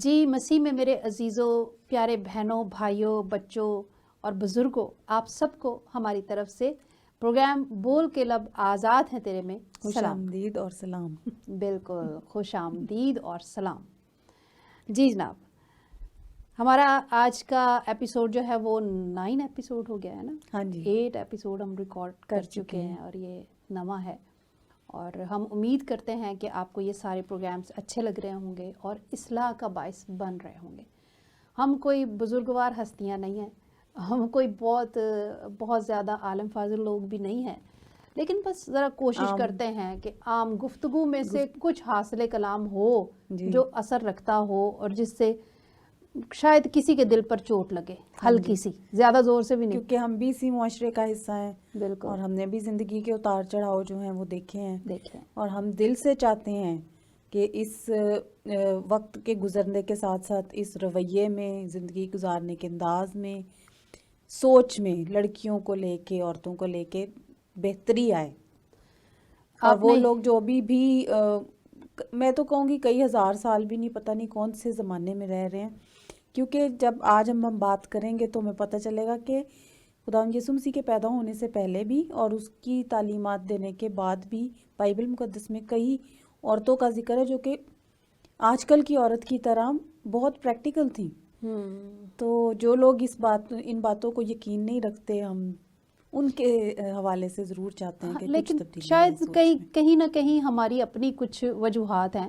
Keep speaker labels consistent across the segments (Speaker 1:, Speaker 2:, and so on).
Speaker 1: جی مسیح میں میرے عزیزوں، پیارے بہنوں، بھائیوں، بچوں اور بزرگوں، آپ سب کو ہماری طرف سے پروگرام بول کے لب آزاد ہیں تیرے میں
Speaker 2: خوش
Speaker 1: سلام۔
Speaker 2: آمدید اور سلام۔
Speaker 1: بالکل، خوش آمدید اور سلام۔ جی جناب، ہمارا آج کا ایپیسوڈ جو ہے وہ 9 ایپیسوڈ ہو گیا ہے نا؟
Speaker 2: ہاں جی،
Speaker 1: 8 ایپیسوڈ ہم ریکارڈ کر چکے ہیں اور یہ نواں ہے، اور ہم امید کرتے ہیں کہ آپ کو یہ سارے پروگرامز اچھے لگ رہے ہوں گے اور اصلاح کا باعث بن رہے ہوں گے۔ ہم کوئی بزرگوار ہستیاں نہیں ہیں، ہم کوئی بہت زیادہ عالم فاضل لوگ بھی نہیں ہیں، لیکن بس ذرا کوشش کرتے ہیں کہ عام گفتگو میں سے کچھ حاصل کلام ہو جو اثر رکھتا ہو اور جس سے شاید کسی کے دل پر چوٹ لگے، ہلکی سی، زیادہ زور سے بھی نہیں،
Speaker 2: کیونکہ ہم بھی اسی معاشرے کا حصہ ہیں
Speaker 1: بالکل،
Speaker 2: اور ہم نے بھی زندگی کے اتار چڑھاؤ جو ہیں وہ دیکھے ہیں،
Speaker 1: دیکھیں
Speaker 2: اور ہم دل سے چاہتے ہیں کہ اس وقت کے گزرنے کے ساتھ ساتھ اس رویے میں، زندگی گزارنے کے انداز میں، سوچ میں لڑکیوں کو لے کے، عورتوں کو لے کے بہتری آئے، اور وہ لوگ جو بھی میں تو کہوں گی کئی ہزار سال بھی نہیں، پتہ نہیں کون سے زمانے میں رہ رہے ہیں، کیونکہ جب آج ہم بات کریں گے تو ہمیں پتہ چلے گا کہ خداوند یسوع مسیح کے پیدا ہونے سے پہلے بھی اور اس کی تعلیمات دینے کے بعد بھی بائبل مقدس میں کئی عورتوں کا ذکر ہے جو کہ آج کل کی عورت کی طرح بہت پریکٹیکل تھیں۔ تو جو لوگ ان باتوں کو یقین نہیں رکھتے، ہم ان کے حوالے سے ضرور چاہتے ہیں کہ
Speaker 1: لیکن
Speaker 2: کچھ تبدیلی
Speaker 1: شاید کہیں نہ کہیں ہماری اپنی کچھ وجوہات ہیں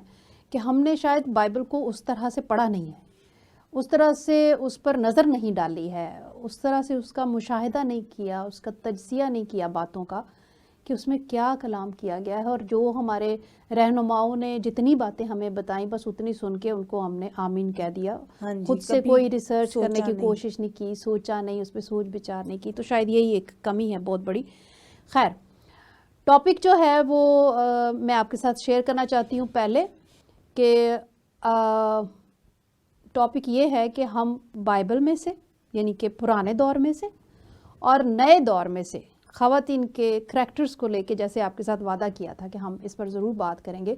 Speaker 1: کہ ہم نے شاید بائبل کو اس طرح سے پڑھا نہیں ہے، اس طرح سے اس پر نظر نہیں ڈالی ہے، اس طرح سے اس کا مشاہدہ نہیں کیا، اس کا تجزیہ نہیں کیا باتوں کا کہ اس میں کیا کلام کیا گیا ہے، اور جو ہمارے رہنماؤں نے جتنی باتیں ہمیں بتائیں بس اتنی سن کے ان کو ہم نے آمین کہہ دیا، خود سے کوئی ریسرچ کرنے کی کوشش نہیں کی، سوچا نہیں، اس پہ سوچ بچار نہیں کی، تو شاید یہی ایک کمی ہے بہت بڑی۔ خیر، ٹاپک جو ہے وہ میں آپ کے ساتھ شیئر کرنا چاہتی ہوں پہلے کہ ٹاپک یہ ہے کہ ہم بائبل میں سے، یعنی کہ پرانے دور میں سے اور نئے دور میں سے خواتین کے کریکٹرز کو لے کے، جیسے آپ کے ساتھ وعدہ کیا تھا کہ ہم اس پر ضرور بات کریں گے،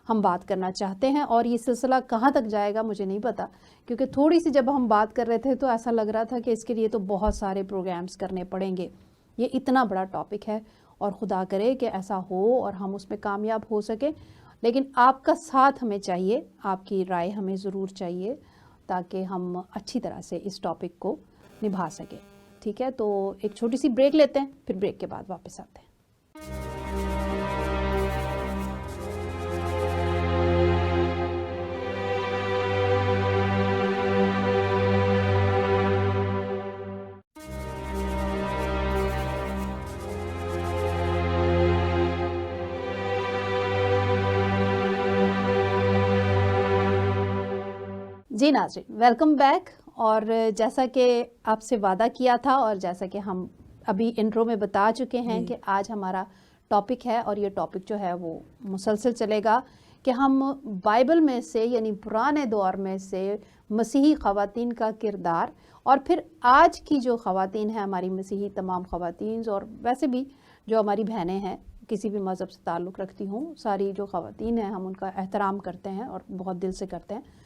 Speaker 1: ہم بات کرنا چاہتے ہیں، اور یہ سلسلہ کہاں تک جائے گا مجھے نہیں پتا، کیونکہ تھوڑی سی جب ہم بات کر رہے تھے تو ایسا لگ رہا تھا کہ اس کے لیے تو بہت سارے پروگرامز کرنے پڑیں گے، یہ اتنا بڑا ٹاپک ہے، اور خدا کرے کہ ایسا ہو اور ہم اس میں کامیاب ہو سکیں، لیکن آپ کا ساتھ ہمیں چاہیے، آپ کی رائے ہمیں ضرور چاہیے تاکہ ہم اچھی طرح سے اس ٹاپک کو نبھا سکیں۔ ٹھیک ہے، تو ایک چھوٹی سی بریک لیتے ہیں، پھر بریک کے بعد واپس آتے ہیں۔ جی ناظرین، ویلکم بیک، اور جیسا کہ آپ سے وعدہ کیا تھا اور جیسا کہ ہم ابھی انٹرو میں بتا چکے ہیں کہ آج ہمارا ٹاپک ہے، اور یہ ٹاپک جو ہے وہ مسلسل چلے گا کہ ہم بائبل میں سے، یعنی پرانے دور میں سے مسیحی خواتین کا کردار، اور پھر آج کی جو خواتین ہیں ہماری مسیحی تمام خواتین، اور ویسے بھی جو ہماری بہنیں ہیں کسی بھی مذہب سے تعلق رکھتی ہوں، ساری جو خواتین ہیں ہم ان کا احترام کرتے ہیں اور بہت دل سے کرتے ہیں،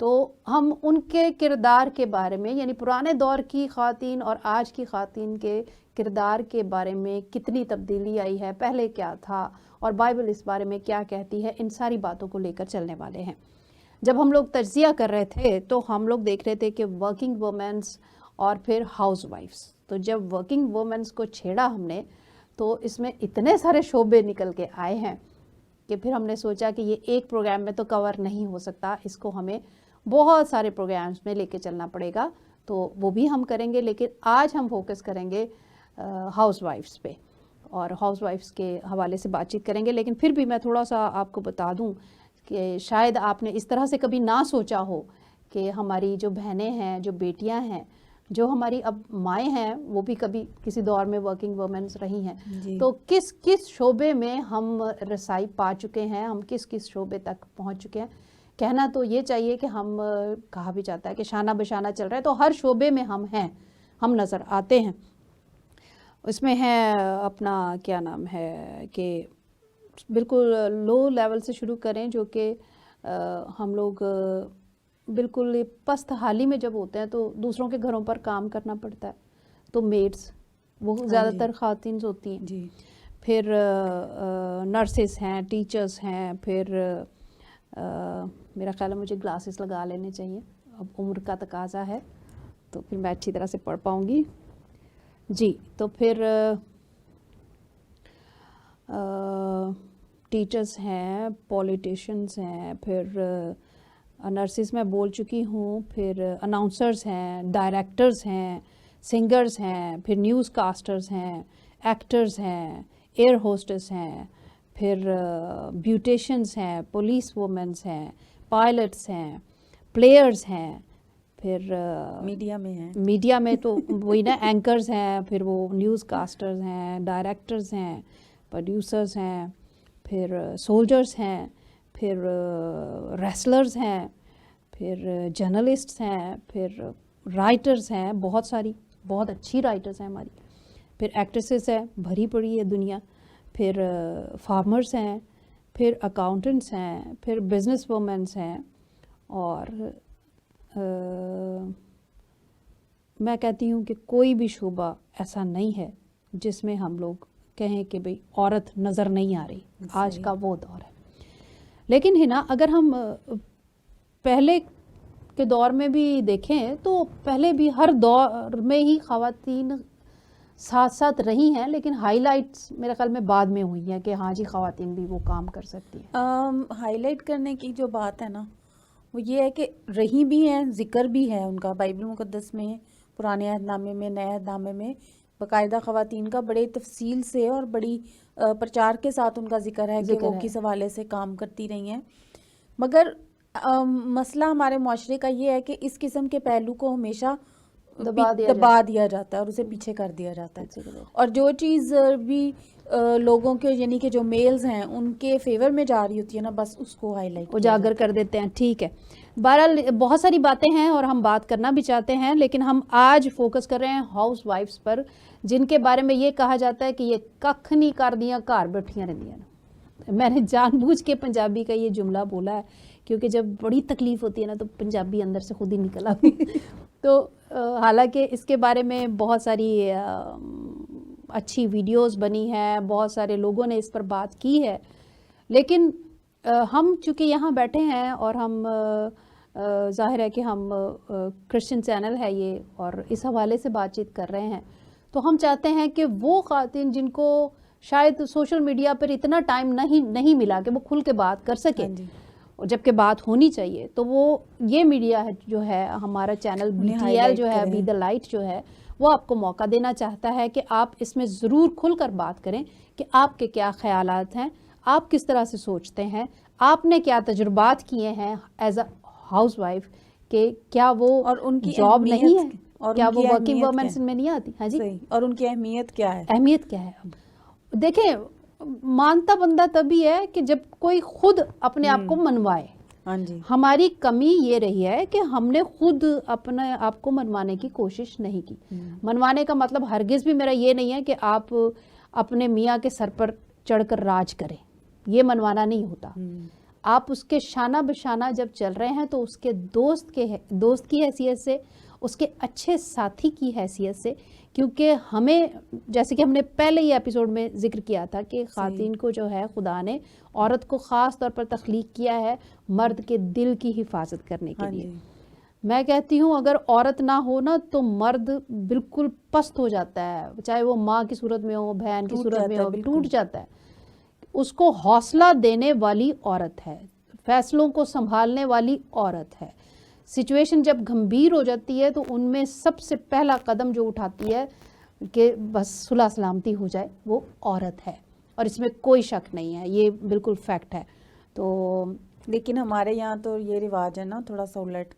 Speaker 1: تو ہم ان کے کردار کے بارے میں، یعنی پرانے دور کی خواتین اور آج کی خواتین کے کردار کے بارے میں کتنی تبدیلی آئی ہے، پہلے کیا تھا اور بائبل اس بارے میں کیا کہتی ہے، ان ساری باتوں کو لے کر چلنے والے ہیں۔ جب ہم لوگ تجزیہ کر رہے تھے تو ہم لوگ دیکھ رہے تھے کہ ورکنگ وومنس اور پھر ہاؤس وائفس، تو جب ورکنگ وومنس کو چھیڑا ہم نے تو اس میں اتنے سارے شعبے نکل کے آئے ہیں کہ پھر ہم نے سوچا کہ یہ ایک پروگرام میں تو کور نہیں ہو سکتا، اس کو ہمیں بہت سارے پروگرامز میں لے کے چلنا پڑے گا، تو وہ بھی ہم کریں گے، لیکن آج ہم فوکس کریں گے ہاؤس وائفس پہ، اور ہاؤس وائفس کے حوالے سے بات چیت کریں گے۔ لیکن پھر بھی میں تھوڑا سا آپ کو بتا دوں کہ شاید آپ نے اس طرح سے کبھی نہ سوچا ہو کہ ہماری جو بہنیں ہیں، جو بیٹیاں ہیں، جو ہماری اب مائیں ہیں، وہ بھی کبھی کسی دور میں ورکنگ وومنس رہی ہیں، تو کس کس شعبے میں ہم رسائی پا چکے ہیں، ہم کس کس شعبے تک پہنچ چکے ہیں۔ کہنا تو یہ چاہیے کہ ہم، کہا بھی جاتا ہے کہ شانہ بشانہ چل رہا ہے، تو ہر شعبے میں ہم ہیں، ہم نظر آتے ہیں۔ اس میں ہے اپنا کیا نام ہے کہ بالکل لو لیول سے شروع کریں، جو کہ ہم لوگ بالکل پست حالی میں جب ہوتے ہیں تو دوسروں کے گھروں پر کام کرنا پڑتا ہے, تو میڈس وہ زیادہ تر خواتین ہوتی ہیں.
Speaker 2: جی.
Speaker 1: پھر نرسز ہیں, ٹیچرز ہیں, پھر میرا خیال ہے مجھے گلاسز لگا لینے چاہیے, اب عمر کا تقاضا ہے تو پھر میں اچھی طرح سے پڑھ پاؤں گی. جی, تو پھر ٹیچرز ہیں, پولیٹیشنز ہیں, پھر نرسز میں بول چکی ہوں, پھر اناؤنسرز ہیں, ڈائریکٹرز ہیں, سنگرز ہیں, پھر نیوز کاسٹرز ہیں, ایکٹرز ہیں, ایئر ہوسٹس ہیں, پھر بیوٹیشنز ہیں, پولیس وومنز ہیں, پائلٹس ہیں, پلیئرز ہیں, پھر
Speaker 2: میڈیا میں ہیں,
Speaker 1: میڈیا میں تو وہی نا اینکرز ہیں, پھر وہ نیوز کاسٹرز ہیں, ڈائریکٹرز ہیں, پروڈیوسرز ہیں, پھر سولجرز ہیں, پھر ریسلرز ہیں, پھر جرنلسٹس ہیں, پھر رائٹرز ہیں, بہت ساری بہت اچھی رائٹرز ہیں ہماری, پھر ایکٹریسز ہیں, بھری پڑی ہے دنیا, پھر فارمرز ہیں, پھر اکاؤنٹنٹس ہیں, پھر بزنس وومنس ہیں, اور میں کہتی ہوں کہ کوئی بھی شعبہ ایسا نہیں ہے جس میں ہم لوگ کہیں کہ بھئی عورت نظر نہیں آ رہی. آج کا وہ دور ہے. لیکن ہے نا, اگر ہم پہلے کے دور میں بھی دیکھیں تو پہلے بھی ہر دور میں ہی خواتین ساتھ ساتھ رہی ہیں, لیکن ہائی لائٹس میرے خیال میں بعد میں ہوئی ہیں کہ ہاں جی خواتین بھی وہ کام کر سکتی ہیں.
Speaker 2: ہائی لائٹ کرنے کی جو بات ہے نا, وہ یہ ہے کہ رہی بھی ہیں, ذکر بھی ہے ان کا بائبل مقدس میں, پرانے عہد نامے میں, نئے عہد نامے میں باقاعدہ خواتین کا بڑے تفصیل سے اور بڑی پرچار کے ساتھ ان کا ذکر ہے کہ وہ کس حوالے سے کام کرتی رہی ہیں. مگر مسئلہ ہمارے معاشرے کا یہ ہے کہ اس قسم کے پہلو کو ہمیشہ دبا دیا جاتا ہے اور اسے پیچھے کر دیا جاتا ہے, اور جو چیز بھی لوگوں کے یعنی کہ جو میلز ہیں ان کے فیور میں جا رہی ہوتی ہے نا, بس اس کو ہائی لائٹ
Speaker 1: اجاگر کر دیتے ہیں. ٹھیک ہے, بہرحال بہت ساری باتیں ہیں اور ہم بات کرنا بھی چاہتے ہیں, لیکن ہم آج فوکس کر رہے ہیں ہاؤس وائفز پر, جن کے بارے میں یہ کہا جاتا ہے کہ یہ ککھ نہیں کر دیاں گھر بیٹھیاں رہندیاں. میں نے جان بوجھ کے پنجابی کا یہ جملہ بولا ہے کیونکہ جب بڑی تکلیف ہوتی ہے نا تو پنجابی اندر سے خود ہی نکل آتی. تو حالانکہ اس کے بارے میں بہت ساری اچھی ویڈیوز بنی ہیں, بہت سارے لوگوں نے اس پر بات کی ہے, لیکن ہم چونکہ یہاں بیٹھے ہیں اور ہم ظاہر ہے کہ ہم کرسچن چینل ہے یہ, اور اس حوالے سے بات چیت کر رہے ہیں, تو ہم چاہتے ہیں کہ وہ خواتین جن کو شاید سوشل میڈیا پر اتنا ٹائم نہیں ملا کہ وہ کھل کے بات کر سکے, جبکہ بات ہونی چاہیے, تو وہ یہ میڈیا جو ہے ہمارا چینل BTL جو ہے, بی دا لائٹ جو ہے, وہ آپ کو موقع دینا چاہتا ہے کہ آپ اس میں ضرور کھل کر بات کریں کہ آپ کے کیا خیالات ہیں, آپ کس طرح سے سوچتے ہیں, آپ نے کیا تجربات کیے ہیں ایز اے ہاؤس وائف, کہ کیا وہ
Speaker 2: اور ان کی
Speaker 1: جاب نہیں ہے,
Speaker 2: اور
Speaker 1: کیا وہ ورکنگ وومنس میں نہیں آتی. ہاں جی,
Speaker 2: اور ان کی اہمیت کیا ہے,
Speaker 1: اہمیت کیا ہے. دیکھیں, مانتا بندہ تبھی ہے کہ جب کوئی خود اپنے آپ کو منوائے.
Speaker 2: ہاں جی,
Speaker 1: ہماری کمی یہ رہی ہے کہ ہم نے خود اپنے آپ کو منوانے کی کوشش نہیں کی. منوانے کا مطلب ہرگز بھی میرا یہ نہیں ہے کہ آپ اپنے میاں کے سر پر چڑھ کر راج کریں, یہ منوانا نہیں ہوتا. آپ اس کے شانہ بشانہ جب چل رہے ہیں تو اس کے دوست کی حیثیت سے, اس کے اچھے ساتھی کی حیثیت سے, کیونکہ ہمیں جیسے کہ ہم نے پہلے ہی ایپیسوڈ میں ذکر کیا تھا کہ خواتین کو جو ہے خدا نے عورت کو خاص طور پر تخلیق کیا ہے مرد کے دل کی حفاظت کرنے کے لیے. میں کہتی ہوں اگر عورت نہ ہو نا تو مرد بالکل پست ہو جاتا ہے, چاہے وہ ماں کی صورت میں ہو, بہن کی صورت میں ہو, ٹوٹ جاتا ہے. اس کو حوصلہ دینے والی عورت ہے, فیصلوں کو سنبھالنے والی عورت ہے. سچویشن جب گھمبیر ہو جاتی ہے تو ان میں سب سے پہلا قدم جو اٹھاتی ہے کہ بس صلح سلامتی ہو جائے, وہ عورت ہے, اور اس میں کوئی شک نہیں ہے, یہ بالکل فیکٹ ہے. تو
Speaker 2: لیکن ہمارے یہاں تو یہ رواج ہے نا تھوڑا سا الٹ,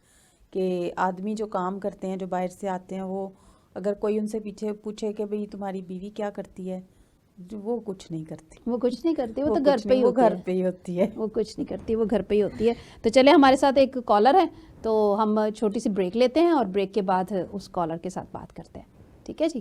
Speaker 2: کہ آدمی جو کام کرتے ہیں, جو باہر سے آتے ہیں, وہ اگر کوئی ان سے پیچھے پوچھے کہ بھئی تمہاری بیوی کیا کرتی ہے, وہ کچھ نہیں کرتی,
Speaker 1: وہ تو گھر پہ ہی
Speaker 2: ہوتی ہے,
Speaker 1: وہ کچھ نہیں کرتی, وہ گھر پہ ہی ہوتی ہے. تو چلے, ہمارے ساتھ ایک کالر ہے, تو ہم چھوٹی سی بریک لیتے ہیں اور بریک کے بعد اس کالر کے ساتھ بات کرتے ہیں. ٹھیک ہے جی.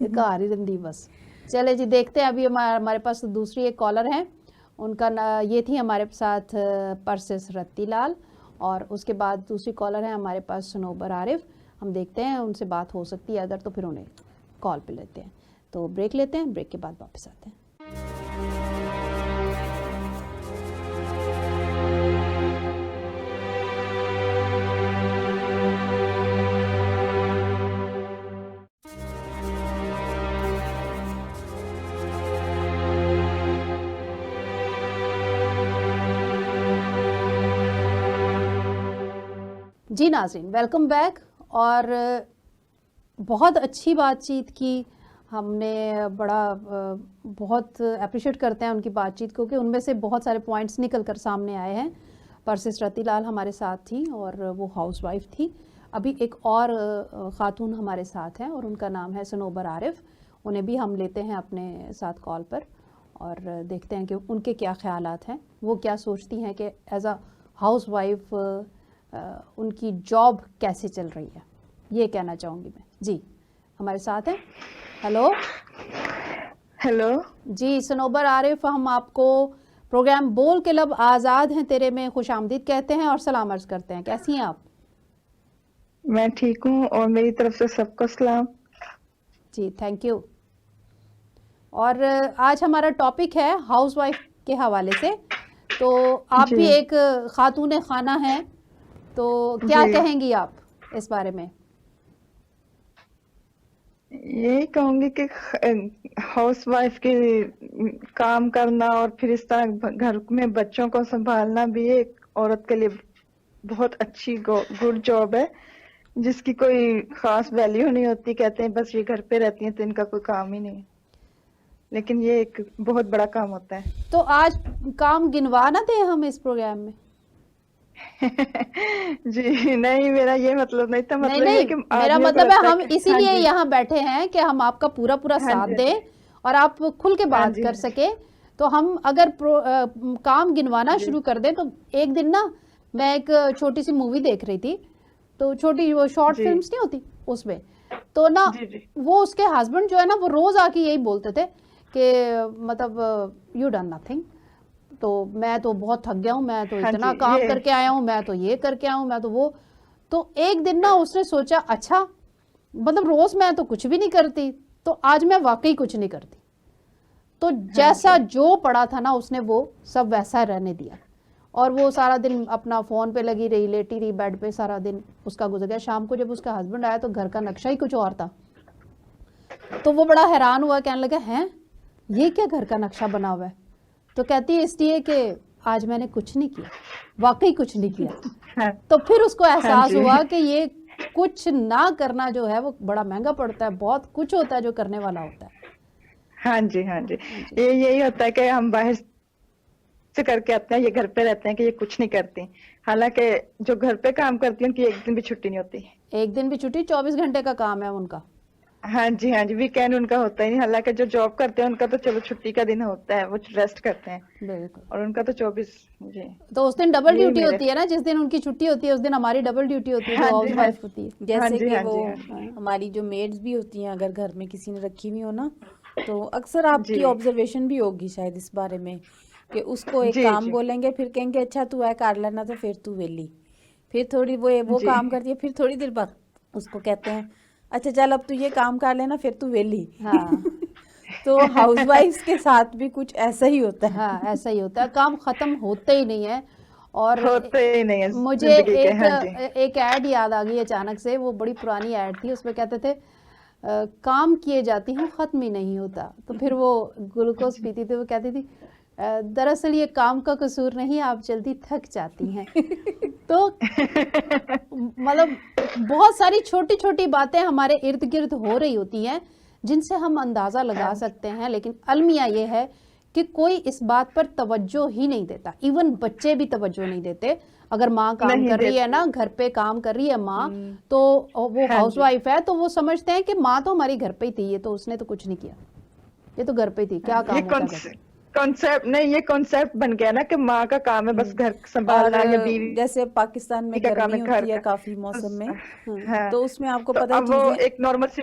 Speaker 1: گھر ہی رہندی بس. چلے جی دیکھتے ہیں ابھی ہمارے پاس دوسری ایک کالر ہیں, ان کا یہ تھی ہمارے ساتھ پرسس رتی لال, اور اس کے بعد دوسری کالر ہیں ہمارے پاس صنوبر عارف. ہم دیکھتے ہیں ان سے بات ہو سکتی ہے اگر تو پھر انہیں کال پہ لیتے ہیں. تو بریک لیتے ہیں, بریک کے بعد واپس آتے ہیں. جی ناظرین ویلکم بیک. اور بہت اچھی بات چیت کی ہم نے, بہت اپریشیٹ کرتے ہیں ان کی بات چیت کو کہ ان میں سے بہت سارے پوائنٹس نکل کر سامنے آئے ہیں. پرسس رتی لال ہمارے ساتھ تھی اور وہ ہاؤس وائف تھی. ابھی ایک اور خاتون ہمارے ساتھ ہیں اور ان کا نام ہے صنوبر عارف. انہیں بھی ہم لیتے ہیں اپنے ساتھ کال پر اور دیکھتے ہیں کہ ان کے کیا خیالات ہیں, وہ کیا سوچتی ہیں کہ ایز اے ہاؤس وائف ان کی جاب کیسے چل رہی ہے, یہ کہنا چاہوں گی میں. جی ہمارے ساتھ ہیں. ہیلو جی صنوبر عارف, ہم آپ کو پروگرام بول کے لب آزاد ہیں تیرے میں خوش آمدید کہتے ہیں اور سلام عرض کرتے ہیں. کیسی ہیں آپ؟
Speaker 3: میں ٹھیک ہوں اور میری طرف سے سب کو سلام.
Speaker 1: جی تھینک یو. اور آج ہمارا ٹاپک ہے ہاؤس وائف کے حوالے سے. تو آپ بھی ایک خاتون خانہ ہیں, تو کیا کہیں گی آپ اس بارے میں؟
Speaker 3: یہی کہوں گی کہ ہاؤس وائف کے کام کرنا اور پھر اس طرح گھر میں بچوں کو سنبھالنا بھی ایک عورت کے لیے بہت اچھی گڈ جاب ہے, جس کی کوئی خاص ویلیو نہیں ہوتی. کہتے ہیں بس یہ گھر پہ رہتی ہیں تو ان کا کوئی کام ہی نہیں ہے, لیکن یہ ایک بہت بڑا کام ہوتا ہے.
Speaker 1: تو آج کام گنوا نہ دیں ہم اس پروگرام میں؟
Speaker 3: جی نہیں, میرا یہ مطلب نہیں تھا. مطلب
Speaker 1: نہیں
Speaker 3: یہ کہ
Speaker 1: میرا مطلب ہے ہم اسی لیے یہاں بیٹھے ہیں کہ ہم آپ کا پورا ساتھ دیں اور آپ کھل کے بات کر سکیں. تو ہم اگر کام گنوانا شروع کر دیں تو ایک دن نا میں ایک چھوٹی سی مووی دیکھ رہی تھی, تو چھوٹی وہ شارٹ فلمز نہیں ہوتی اس میں, تو نا وہ اس کے ہسبینڈ جو ہے نا وہ روز آ کے یہی بولتے تھے کہ مطلب یو ڈن نتھنگ, تو میں تو بہت تھک گیا ہوں, میں تو اتنا کام کر کے آیا ہوں, میں تو یہ کر کے آیا ہوں, میں تو وہ. تو ایک دن نا اس نے سوچا اچھا مطلب روز میں تو کچھ بھی نہیں کرتی, تو آج میں واقعی کچھ نہیں کرتی. تو جیسا جو پڑا تھا نا اس نے وہ سب ویسا رہنے دیا, اور وہ سارا دن اپنا فون پہ لگی رہی, لیٹی رہی بیڈ پہ, سارا دن اس کا گزر گیا. شام کو جب اس کا ہسبینڈ آیا تو گھر کا نقشہ ہی کچھ اور تھا. تو وہ بڑا حیران ہوا, کہنے لگا ہیں یہ کیا گھر کا نقشہ بنا ہوا ہے؟ تو کہتی ہے اس لیے کہ آج میں نے کچھ نہیں کیا, واقعی کچھ نہیں کیا. تو پھر اس کو احساس ہوا کہ یہ کچھ نہ کرنا جو ہے وہ بڑا مہنگا پڑتا ہے, بہت کچھ ہوتا ہے جو کرنے والا ہوتا ہے.
Speaker 3: ہاں جی یہی ہوتا ہے کہ ہم باہر سے کر کے آتے ہیں, یہ گھر پہ رہتے ہیں کہ یہ کچھ نہیں کرتی. حالانکہ جو گھر پہ کام کرتی ہیں ان کی ایک دن بھی چھٹی نہیں ہوتی.
Speaker 1: ایک دن بھی چھٹی, 24 گھنٹے کا کام ہے ان کا.
Speaker 3: ہاں جی ویکینڈ ان کا ہوتا ہی نہیں. حالانکہ جو جاب کرتے ہیں ان کا تو چلو چھٹی کا دن ہوتا ہے, وہ ریسٹ کرتے ہیں,
Speaker 1: بالکل,
Speaker 3: اور ان کا تو 24. جی
Speaker 1: تو اس دن ڈبل ڈیوٹی ہوتی ہے نا, جس دن ان کی چھٹی ہوتی ہے اس دن ہماری ڈبل ڈیوٹی ہوتی ہے جو ہاؤس وائف ہوتی ہے.
Speaker 2: جیسے کہ وہ ہماری جو میڈز بھی ہوتی ہیں, اگر گھر میں کسی نے رکھی ہوئی ہو نا, تو اکثر آپ کی آبزرویشن بھی ہوگی شاید اس بارے میں کہ اس کو ایک کام بولیں گے, پھر کہیں گے اچھا تو ہے کر لینا, تو پھر تو ویلی, پھر تھوڑی وہ کام کرتی ہے, پھر تھوڑی دیر بعد اس کو کہتے ہیں اچھا چل اب تو یہ کام کر لینا, پھر تو ویلی. تو ہاؤس وائفز کے ساتھ بھی کچھ ایسا ہی ہوتا ہے.
Speaker 1: ہاں ایسا ہی ہوتا ہے, کام ختم ہوتے ہی نہیں ہے. اور مجھے ایک ایڈ یاد آ گئی اچانک سے, وہ بڑی پرانی ایڈ تھی, اس میں کہتے تھے کام کیے جاتی ہوں ختم ہی نہیں ہوتا. تو پھر وہ گلوکوز پیتی تھی, وہ کہتی تھی دراصل یہ کام کا قصور نہیں, آپ جلدی تھک جاتی ہیں. تو مطلب بہت ساری چھوٹی چھوٹی باتیں ہمارے ارد گرد ہو رہی ہوتی ہیں جن سے ہم اندازہ لگا سکتے ہیں, لیکن المیہ یہ ہے کہ کوئی اس بات پر توجہ ہی نہیں دیتا. ایون بچے بھی توجہ نہیں دیتے. اگر ماں کام کر رہی ہے نا, گھر پہ کام کر رہی ہے ماں, تو وہ ہاؤس وائف ہے, تو وہ سمجھتے ہیں کہ ماں تو ہماری گھر پہ ہی تھی, یہ تو اس نے تو کچھ نہیں کیا, یہ تو گھر پہ ہی تھی, کیا کام ہوتا ہے.
Speaker 3: کانسیپٹ نہیں, یہ کانسیپٹ بن گیا نا کہ ماں کا کام ہے بس گھر سنبھالنا, یا بیوی
Speaker 2: جیسے پاکستان میں گرمی ہوتی ہے کافی موسم میں, تو اس میں آپ کو پتہ ہے
Speaker 3: وہ ایک نارمل سی